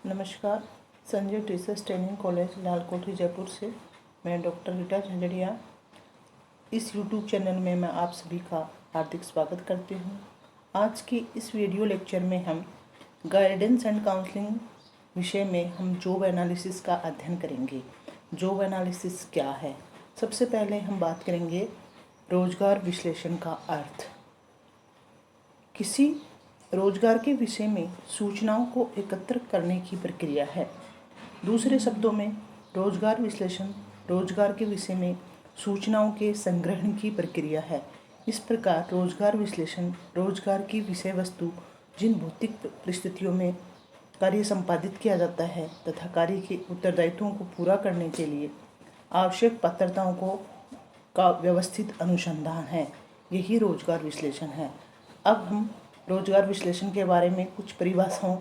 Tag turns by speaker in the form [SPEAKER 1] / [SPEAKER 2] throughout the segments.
[SPEAKER 1] नमस्कार। Sanjeev teachers training college Lalkothi Jaipur से मैं डॉक्टर रीटा झंझड़िया इस यूट्यूब चैनल में मैं आप सभी का हार्दिक स्वागत करती हूँ। आज की इस वीडियो लेक्चर में हम गाइडेंस एंड काउंसलिंग विषय में हम जॉब एनालिसिस का अध्ययन करेंगे। जॉब एनालिसिस क्या है? सबसे पहले हम बात करेंगे रोजगार विश्लेषण का अर्थ। किसी रोजगार के विषय में सूचनाओं को एकत्र करने की प्रक्रिया है। दूसरे शब्दों में रोजगार विश्लेषण रोजगार के विषय में सूचनाओं के संग्रहण की प्रक्रिया है। इस प्रकार रोजगार विश्लेषण रोजगार की विषय वस्तु जिन भौतिक परिस्थितियों में कार्य संपादित किया जाता है तथा कार्य के उत्तरदायित्वों को पूरा करने के लिए आवश्यक पात्रताओं का व्यवस्थित अनुसंधान है। यही रोजगार विश्लेषण है। अब हम रोजगार विश्लेषण के बारे में कुछ परिभाषाओं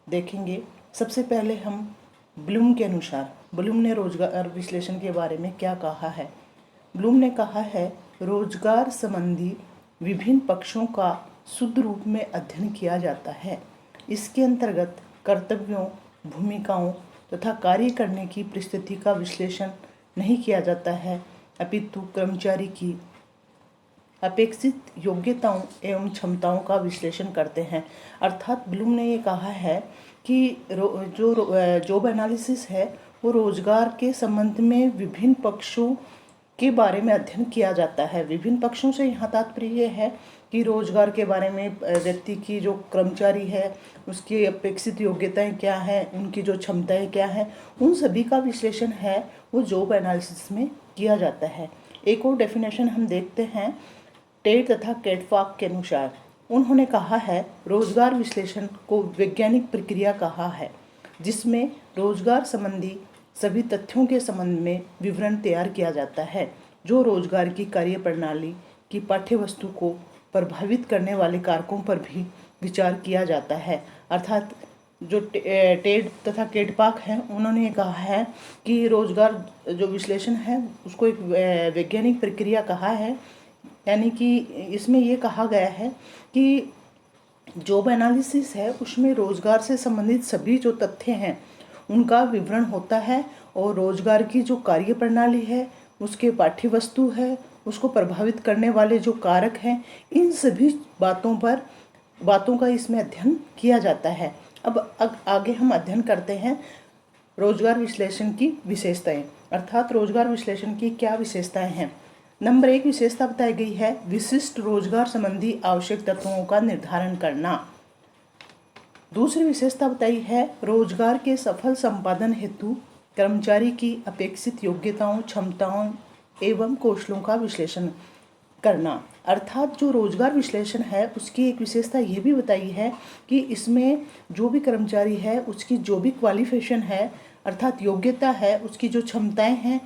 [SPEAKER 1] देखेंगे। सबसे पहले हम ब्लूम के अनुसार ब्लूम ने रोजगार विश्लेषण के बारे में क्या कहा है। ब्लूम ने कहा है रोजगार संबंधी विभिन्न पक्षों का शुद्ध रूप में अध्ययन किया जाता है। इसके अंतर्गत कर्तव्यों, भूमिकाओं तथा कार्य करने की परिस्थिति का विश्लेषण नहीं किया जाता है, अपितु कर्मचारी की अपेक्षित योग्यताओं एवं क्षमताओं का विश्लेषण करते हैं। अर्थात ब्लूम ने ये कहा है कि जो जॉब एनालिसिस है वो रोजगार के संबंध में विभिन्न पक्षों के बारे में अध्ययन किया जाता है। विभिन्न पक्षों से यहाँ तात्पर्य है कि रोजगार के बारे में व्यक्ति की जो कर्मचारी है उसकी अपेक्षित योग्यताएं क्या हैं, उनकी जो क्षमताएं क्या हैं, उन सभी का विश्लेषण है वो जॉब एनालिसिस में किया जाता है। एक और डेफिनेशन हम देखते हैं टेट तथा कैटफॉक के अनुसार। उन्होंने कहा है रोजगार विश्लेषण को वैज्ञानिक प्रक्रिया कहा है जिसमें रोजगार संबंधी सभी तथ्यों के संबंध में विवरण तैयार किया जाता है जो रोजगार की कार्यप्रणाली की पाठ्यवस्तु को प्रभावित करने वाले कारकों पर भी विचार किया जाता है। अर्थात जो टेड तथा कैटफॉक हैं उन्होंने कहा है कि रोजगार जो विश्लेषण है उसको एक वैज्ञानिक प्रक्रिया कहा है। यानी कि इसमें ये कहा गया है कि जॉब एनालिसिस है उसमें रोजगार से संबंधित सभी जो तथ्य हैं उनका विवरण होता है और रोजगार की जो कार्य प्रणाली है, उसके पाठ्यवस्तु है, उसको प्रभावित करने वाले जो कारक हैं, इन सभी बातों का इसमें अध्ययन किया जाता है। अब आगे हम अध्ययन करते हैं रोजगार विश्लेषण की विशेषताएं। अर्थात रोजगार विश्लेषण की क्या विशेषताएं हैं। नंबर 1 विशेषता बताई गई है विशिष्ट रोजगार संबंधी आवश्यक तत्वों का निर्धारण करना। दूसरी विशेषता बताई है रोजगार के सफल संपादन हेतु कर्मचारी की अपेक्षित योग्यताओं, क्षमताओं एवं कौशलों का विश्लेषण करना। अर्थात जो रोजगार विश्लेषण है उसकी एक विशेषता ये भी बताई है कि इसमें जो भी कर्मचारी है उसकी जो भी क्वालिफिकेशन है अर्थात योग्यता है, उसकी जो क्षमताएं हैं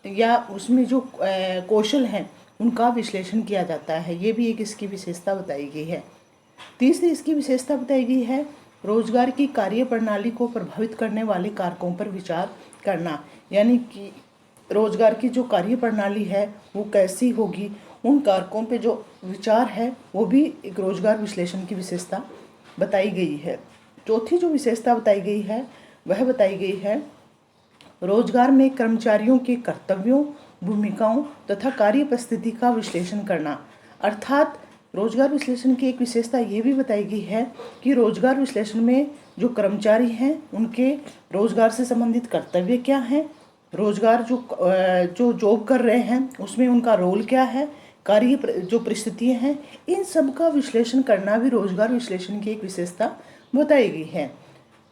[SPEAKER 1] या उसमें जो कौशल हैं उनका विश्लेषण किया जाता है। ये भी एक इसकी विशेषता बताई गई है। तीसरी इसकी विशेषता बताई गई है रोजगार की कार्य प्रणाली को प्रभावित करने वाले कारकों पर विचार करना। यानी कि रोजगार की जो कार्य प्रणाली है वो कैसी होगी, उन कारकों पे जो विचार है वो भी एक रोजगार विश्लेषण की विशेषता बताई गई है। चौथी जो विशेषता बताई गई है वह बताई गई है रोजगार में कर्मचारियों के कर्तव्यों, भूमिकाओं तथा कार्य परिस्थिति का विश्लेषण करना। अर्थात रोजगार विश्लेषण की एक विशेषता ये भी बताई गई है कि रोजगार विश्लेषण में जो कर्मचारी हैं उनके रोजगार से संबंधित कर्तव्य क्या हैं, रोजगार जो जॉब कर रहे हैं उसमें उनका रोल क्या है, कार्य जो परिस्थितियाँ हैं, इन सब का विश्लेषण करना भी रोजगार विश्लेषण की एक विशेषता बताई गई है।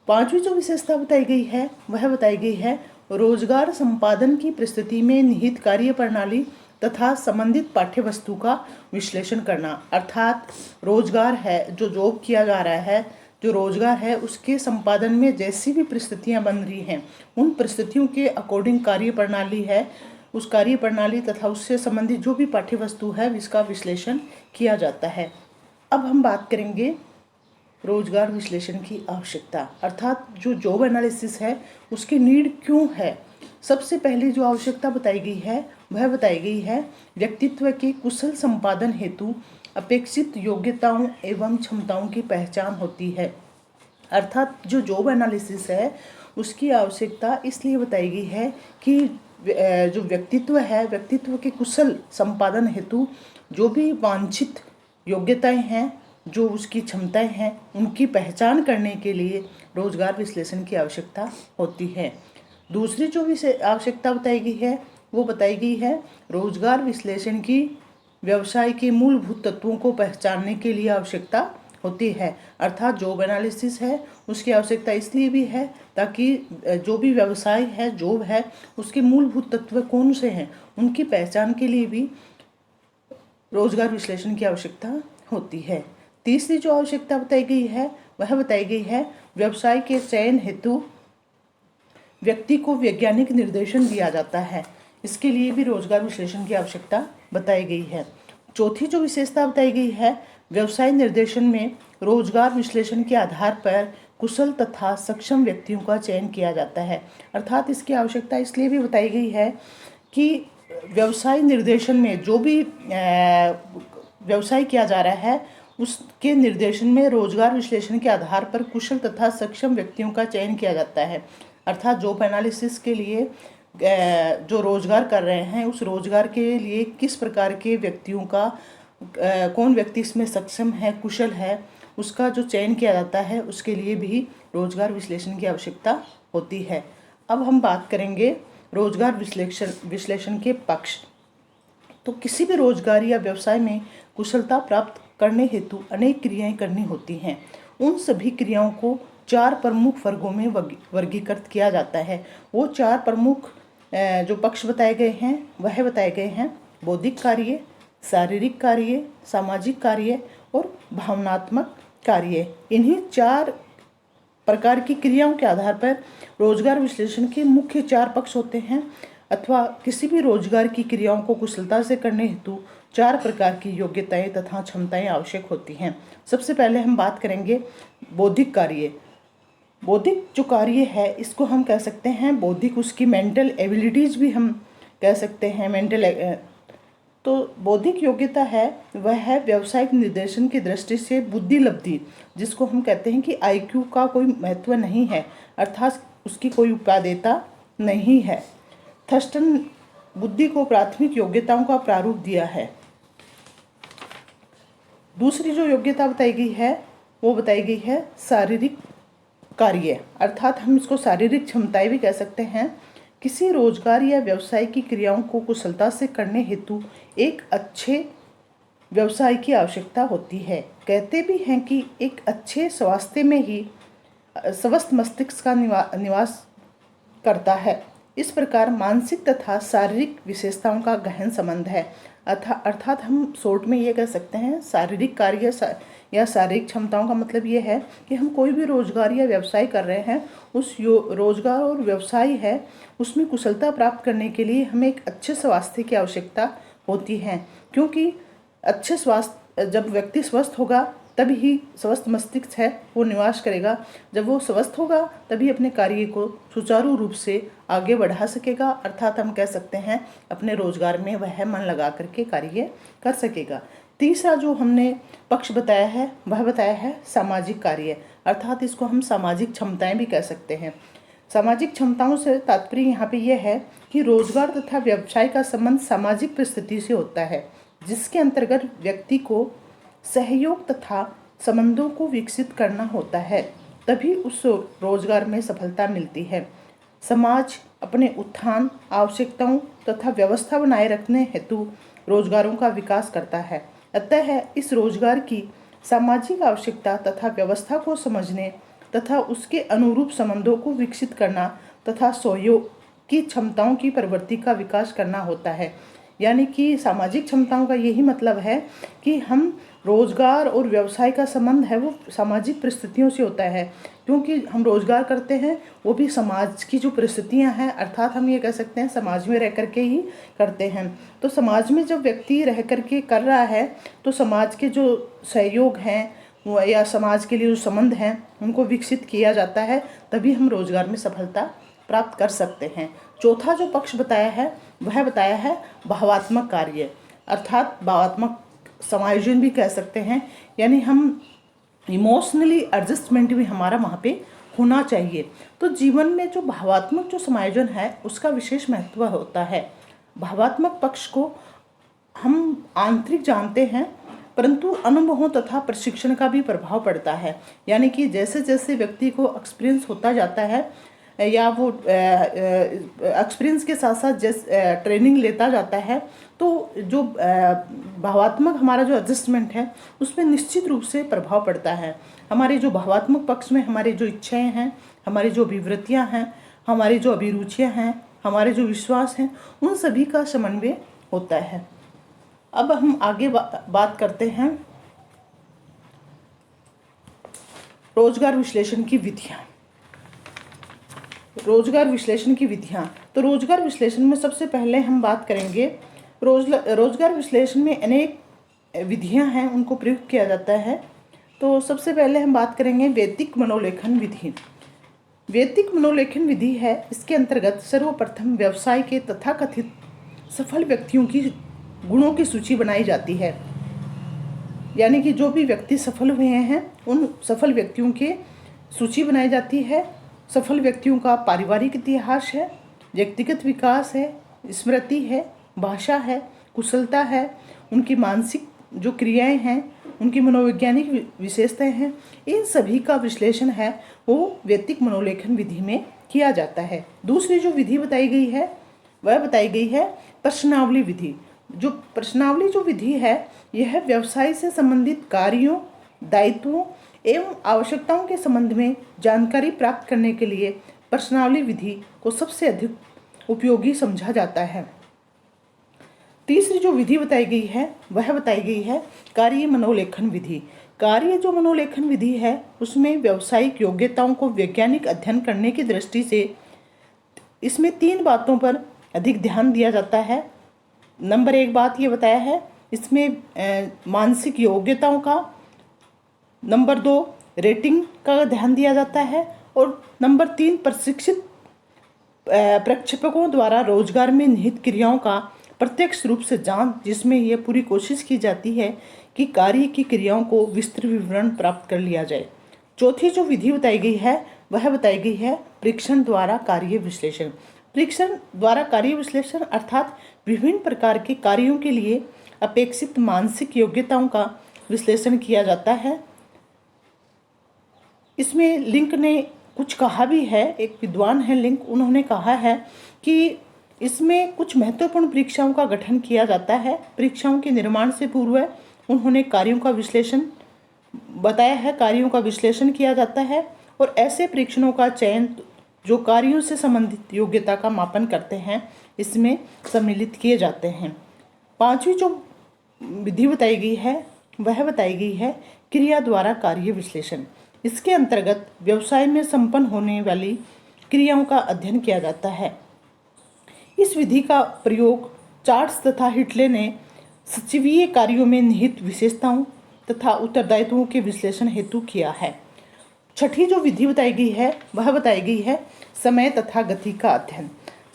[SPEAKER 1] पांचवी जो विशेषता बताई गई है वह बताई गई है रोजगार संपादन की परिस्थिति में निहित कार्य प्रणाली तथा संबंधित पाठ्यवस्तु का विश्लेषण करना। अर्थात रोजगार है जो जॉब किया जा रहा है, जो रोजगार है उसके संपादन में जैसी भी परिस्थितियां बन रही हैं उन परिस्थितियों के अकॉर्डिंग कार्य प्रणाली है, उस कार्य प्रणाली तथा उससे संबंधित जो भी पाठ्यवस्तु है इसका विश्लेषण किया जाता है। अब हम बात करेंगे रोजगार विश्लेषण की आवश्यकता। अर्थात जो जॉब एनालिसिस है उसकी नीड क्यों है। सबसे पहले जो आवश्यकता बताई गई है वह बताई गई है व्यक्तित्व के कुशल संपादन हेतु अपेक्षित योग्यताओं एवं क्षमताओं की पहचान होती है। अर्थात जो जॉब एनालिसिस है उसकी आवश्यकता इसलिए बताई गई है कि जो व्यक्तित्व है, व्यक्तित्व के कुशल संपादन हेतु जो भी वांछित योग्यताएं हैं, जो उसकी क्षमताएं हैं, उनकी पहचान करने के लिए रोजगार विश्लेषण की आवश्यकता होती है। दूसरी जो आवश्यकता बताई गई है वो बताई गई है रोजगार विश्लेषण की व्यवसाय के मूलभूत तत्वों को पहचानने के लिए आवश्यकता होती है। अर्थात जॉब एनालिसिस है उसकी आवश्यकता इसलिए भी है ताकि जो भी व्यवसाय है, जॉब है, उसके मूलभूत तत्व कौन से हैं उनकी पहचान के लिए भी रोजगार विश्लेषण की आवश्यकता होती है। तीसरी जो आवश्यकता बताई गई है वह बताई गई है व्यवसाय के चयन हेतु व्यक्ति को वैज्ञानिक निर्देशन दिया जाता है, इसके लिए भी रोजगार विश्लेषण की आवश्यकता बताई गई है। चौथी जो विशेषता बताई गई है व्यवसाय निर्देशन में रोजगार विश्लेषण के आधार पर कुशल तथा सक्षम व्यक्तियों का चयन किया जाता है। अर्थात इसकी आवश्यकता इसलिए भी बताई गई है कि व्यवसाय निर्देशन में जो भी व्यवसाय किया जा रहा है उसके निर्देशन में रोजगार विश्लेषण के आधार पर कुशल तथा सक्षम व्यक्तियों का चयन किया जाता है। अर्थात जॉब एनालिसिस के लिए जो रोजगार कर रहे हैं उस रोजगार के लिए किस प्रकार के व्यक्तियों का कौन व्यक्ति इसमें सक्षम है, कुशल है, उसका जो चयन किया जाता है उसके लिए भी रोजगार विश्लेषण की आवश्यकता होती है। अब हम बात करेंगे रोजगार विश्लेषण के पक्ष। तो किसी भी रोजगार या व्यवसाय में कुशलता प्राप्त करने हेतु अनेक क्रियाएं करनी होती हैं। उन सभी क्रियाओं को 4 प्रमुख वर्गों में वर्गीकृत किया जाता है। वो 4 प्रमुख जो पक्ष बताए गए हैं वह बताए गए हैं बौद्धिक कार्य, शारीरिक कार्य, सामाजिक कार्य और भावनात्मक कार्य। इन्हीं 4 प्रकार की क्रियाओं के आधार पर रोजगार विश्लेषण के मुख्य 4 पक्ष होते हैं अथवा किसी भी रोजगार की क्रियाओं को कुशलता से करने हेतु 4 प्रकार की योग्यताएं तथा क्षमताएं आवश्यक होती हैं। सबसे पहले हम बात करेंगे बौद्धिक कार्य। बौद्धिक जो कार्य है इसको हम कह सकते हैं बौद्धिक, उसकी मेंटल एबिलिटीज भी हम कह सकते हैं मेंटल। तो बौद्धिक योग्यता है वह है व्यावसायिक निर्देशन की दृष्टि से बुद्धि लब्धि, जिसको हम कहते हैं कि आईक्यू का कोई महत्व नहीं है, अर्थात उसकी कोई उपादेयता नहीं है। थर्स्टन बुद्धि को प्राथमिक योग्यताओं का प्रारूप दिया है। दूसरी जो योग्यता बताई गई है वो बताई गई है शारीरिक कार्य, अर्थात हम इसको शारीरिक क्षमताएं भी कह सकते हैं। किसी रोजगार या व्यवसाय की क्रियाओं को कुशलता से करने हेतु एक अच्छे व्यवसाय की आवश्यकता होती है। कहते भी हैं कि एक अच्छे स्वास्थ्य में ही स्वस्थ मस्तिष्क का निवास करता है। इस प्रकार मानसिक तथा शारीरिक विशेषताओं का गहन संबंध है। अर्थात हम शॉर्ट में ये कह सकते हैं शारीरिक कार्य या शारीरिक क्षमताओं का मतलब ये है कि हम कोई भी रोजगार या व्यवसाय कर रहे हैं, उस रोजगार और व्यवसाय है उसमें कुशलता प्राप्त करने के लिए हमें एक अच्छे स्वास्थ्य की आवश्यकता होती है, क्योंकि अच्छे स्वास्थ्य, जब व्यक्ति स्वस्थ होगा तभी ही स्वस्थ मस्तिष्क है वो निवास करेगा। जब वो स्वस्थ होगा तभी अपने कार्य को सुचारू रूप से आगे बढ़ा सकेगा, अर्थात हम कह सकते हैं अपने रोजगार में वह मन लगा करके कार्य कर सकेगा। तीसरा जो हमने पक्ष बताया है वह बताया है सामाजिक कार्य, अर्थात इसको हम सामाजिक क्षमताएं भी कह सकते हैं। सामाजिक क्षमताओं से तात्पर्य यहाँ पे यह है कि रोजगार तथा व्यवसाय का संबंध सामाजिक परिस्थिति से होता है, जिसके अंतर्गत व्यक्ति को सहयोग तथा संबंधों को विकसित करना होता है, तभी उस रोजगार में सफलता मिलती है। समाज अपने उत्थान, आवश्यकताओं तथा व्यवस्था बनाए रखने हेतु रोजगारों का विकास करता है। अतः इस रोजगार की सामाजिक आवश्यकता तथा व्यवस्था को समझने तथा उसके अनुरूप संबंधों को विकसित करना तथा सहयोग की क्षमताओं की प्रवृत्ति का विकास करना होता है। यानी कि सामाजिक क्षमताओं का यही मतलब है कि हम रोजगार और व्यवसाय का संबंध है वो सामाजिक परिस्थितियों से होता है, क्योंकि हम रोजगार करते हैं वो भी समाज की जो परिस्थितियां हैं, अर्थात हम ये कह सकते हैं समाज में रह करके ही करते हैं। तो समाज में जब व्यक्ति रह करके कर रहा है तो समाज के जो सहयोग हैं या समाज के लिए जो संबंध हैं उनको विकसित किया जाता है, तभी हम रोजगार में सफलता प्राप्त कर सकते हैं। चौथा जो पक्ष बताया है वह बताया है भावात्मक कार्य, अर्थात भावात्मक समायोजन भी कह सकते हैं। यानी हम इमोशनली एडजस्टमेंट भी हमारा वहाँ पे होना चाहिए। तो जीवन में जो भावात्मक जो समायोजन है उसका विशेष महत्व होता है। भावात्मक पक्ष को हम आंतरिक जानते हैं, परंतु अनुभवों तथा प्रशिक्षण का भी प्रभाव पड़ता है। यानी कि जैसे जैसे व्यक्ति को एक्सपीरियंस होता जाता है या वो एक्सपीरियंस के साथ साथ ट्रेनिंग लेता जाता है, तो जो भावात्मक हमारा जो एडजस्टमेंट है उस पर निश्चित रूप से प्रभाव पड़ता है। हमारे जो भावात्मक पक्ष में हमारी जो इच्छाएं हैं, हमारी जो अभिवृत्तियां हैं, हमारी जो अभिरुचियां हैं, हमारे जो विश्वास हैं, उन सभी का समन्वय होता है। अब हम आगे बात करते हैं रोजगार विश्लेषण की विधियां। रोजगार विश्लेषण की विधियां, तो रोजगार विश्लेषण में सबसे पहले हम बात करेंगे रोजगार विश्लेषण में अनेक विधियां हैं, उनको प्रयुक्त किया जाता है। तो सबसे पहले हम बात करेंगे वैयक्तिक मनोलेखन विधि। वैयक्तिक मनोलेखन विधि है, इसके अंतर्गत सर्वप्रथम व्यवसाय के तथाकथित सफल व्यक्तियों की गुणों की सूची बनाई जाती है। यानी कि जो भी व्यक्ति सफल हुए हैं उन सफल व्यक्तियों की सूची बनाई जाती है। सफल व्यक्तियों का पारिवारिक इतिहास है, व्यक्तिगत विकास है, स्मृति है, भाषा है, कुशलता है, उनकी मानसिक जो क्रियाएं हैं, उनकी मनोवैज्ञानिक विशेषताएं हैं, इन सभी का विश्लेषण है वो वैयक्तिक मनोलेखन विधि में किया जाता है। दूसरी जो विधि बताई गई है वह बताई गई है प्रश्नावली विधि। जो प्रश्नावली जो विधि है यह व्यवसाय से संबंधित कार्यों, दायित्वों एवं आवश्यकताओं के संबंध में जानकारी प्राप्त करने के लिए प्रश्नावली विधि को सबसे अधिक उपयोगी समझा जाता है। तीसरी जो विधि बताई गई है वह बताई गई है कार्य मनोलेखन विधि। कार्य जो मनोलेखन विधि है उसमें व्यावसायिक योग्यताओं को वैज्ञानिक अध्ययन करने की दृष्टि से इसमें 3 बातों पर अधिक ध्यान दिया जाता है। नंबर 1 बात ये बताया है इसमें मानसिक योग्यताओं का, नंबर 2 रेटिंग का ध्यान दिया जाता है, और नंबर 3 प्रशिक्षित प्रक्षेपकों द्वारा रोजगार में निहित क्रियाओं का प्रत्यक्ष रूप से जांच, जिसमें यह पूरी कोशिश की जाती है कि कार्य की क्रियाओं को विस्तृत विवरण प्राप्त कर लिया जाए। चौथी जो विधि बताई गई है वह बताई गई है परीक्षण द्वारा कार्य विश्लेषण। परीक्षण द्वारा कार्य विश्लेषण अर्थात विभिन्न प्रकार के कार्यों के लिए अपेक्षित मानसिक योग्यताओं का विश्लेषण किया जाता है। इसमें लिंक ने कुछ कहा भी है, एक विद्वान है लिंक, उन्होंने कहा है कि इसमें कुछ महत्वपूर्ण परीक्षाओं का गठन किया जाता है। परीक्षाओं के निर्माण से पूर्व उन्होंने कार्यों का विश्लेषण बताया है, कार्यों का विश्लेषण किया जाता है और ऐसे परीक्षणों का चयन जो कार्यों से संबंधित योग्यता का मापन करते हैं इसमें सम्मिलित किए जाते हैं। 5वीं जो विधि बताई गई है वह बताई गई है क्रिया द्वारा कार्य विश्लेषण। इसके अंतर्गत व्यवसाय में संपन्न होने वाली क्रियाओं का अध्ययन किया जाता है। इस विधि का प्रयोग चार्ल्स तथा हिटले ने सचिवीय कार्यों में निहित विशेषताओं तथा उत्तरदायित्वों के विश्लेषण हेतु किया है। 6ठी जो विधि बताई गई है वह बताई गई है समय तथा गति का अध्ययन।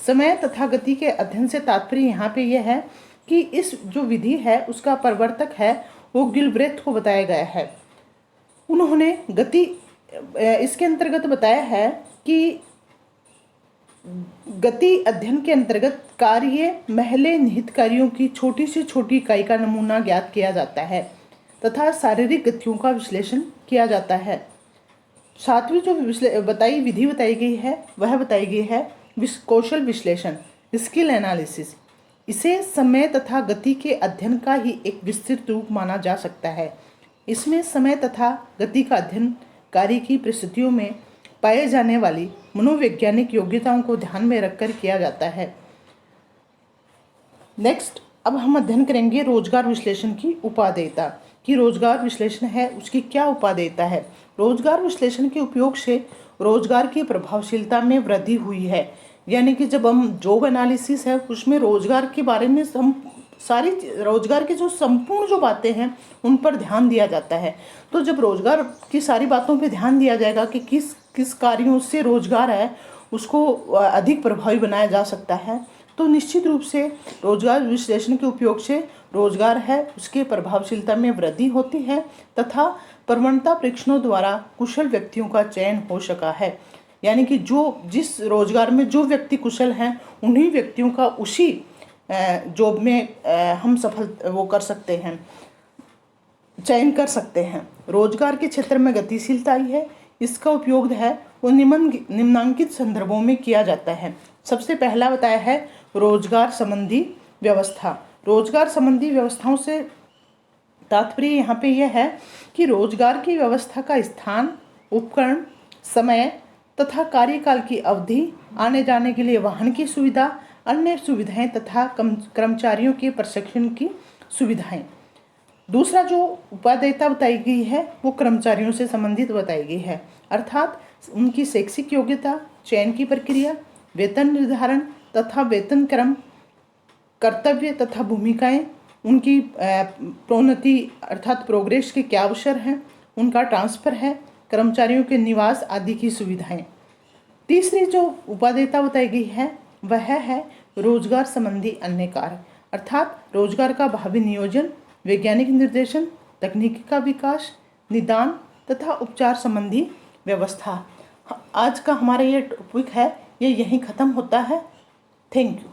[SPEAKER 1] समय तथा गति के अध्ययन से तात्पर्य यहाँ पे यह है कि इस जो विधि है उसका प्रवर्तक है वो गिलब्रेथ को बताया गया है। उन्होंने गति इसके अंतर्गत बताया है कि गति अध्ययन के अंतर्गत कार्य महले निहित कार्यों की छोटी से छोटी इकाई का नमूना ज्ञात किया जाता है तथा शारीरिक गतियों का विश्लेषण किया जाता है। 7वीं जो विधि बताई गई है वह बताई गई है कौशल विश्लेषण, स्किल एनालिसिस। इसे समय तथा गति के अध्ययन का ही एक विस्तृत रूप माना जा सकता है। इसमें समय तथा गति का अध्ययन कार्य की परिस्थितियों में पाए जाने वाली मनोवैज्ञानिक योग्यताओं को ध्यान में रखकर किया जाता है। नेक्स्ट, अब हम अध्ययन करेंगे रोजगार विश्लेषण की उपादेयता कि रोजगार विश्लेषण है उसकी क्या उपादेयता है। रोजगार विश्लेषण के उपयोग से रोजगार की प्रभावशीलता में वृद्धि हुई है। यानी कि जब हम जॉब एनालिसिस है उसमें रोजगार के बारे में हम सारी रोजगार की जो संपूर्ण जो बातें हैं उन पर ध्यान दिया जाता है। तो जब रोजगार की सारी बातों पे ध्यान दिया जाएगा कि किस किस कार्यों से रोजगार है उसको अधिक प्रभावी बनाया जा सकता है, तो निश्चित रूप से रोजगार विश्लेषण के उपयोग से रोजगार है उसके प्रभावशीलता में वृद्धि होती है तथा प्रवणता परीक्षणों द्वारा कुशल व्यक्तियों का चयन हो सका है। यानी कि जिस रोजगार में जो व्यक्ति कुशल हैं उन्हीं व्यक्तियों का उसी जॉब में हम सफल वो कर सकते हैं, चयन कर सकते हैं। रोजगार के क्षेत्र में गतिशीलता आई है, इसका उपयोग है वो निम्नांकित संदर्भों में किया जाता है। सबसे पहला बताया है रोजगार संबंधी व्यवस्था। रोजगार संबंधी व्यवस्थाओं से तात्पर्य यहाँ पे यह है कि रोजगार की व्यवस्था का स्थान, उपकरण, समय तथा कार्यकाल की अवधि, आने जाने के लिए वाहन की सुविधा, अन्य सुविधाएं तथा कर्मचारियों के प्रशिक्षण की सुविधाएं। दूसरा जो उपादेयता बताई गई है वो कर्मचारियों से संबंधित बताई गई है, अर्थात उनकी शैक्षिक योग्यता, चयन की प्रक्रिया, वेतन निर्धारण तथा वेतन क्रम, कर्तव्य तथा भूमिकाएं, उनकी प्रोन्नति अर्थात प्रोग्रेस के क्या अवसर हैं, उनका ट्रांसफ़र है, कर्मचारियों के निवास आदि की सुविधाएं। तीसरी जो उपादेयता बताई गई है वह है रोजगार संबंधी अन्य कार्य, अर्थात रोजगार का भावी नियोजन, वैज्ञानिक निर्देशन, तकनीकी का विकास, निदान तथा उपचार संबंधी व्यवस्था। आज का हमारा ये टॉपिक है ये यहीं ख़त्म होता है। Thank you.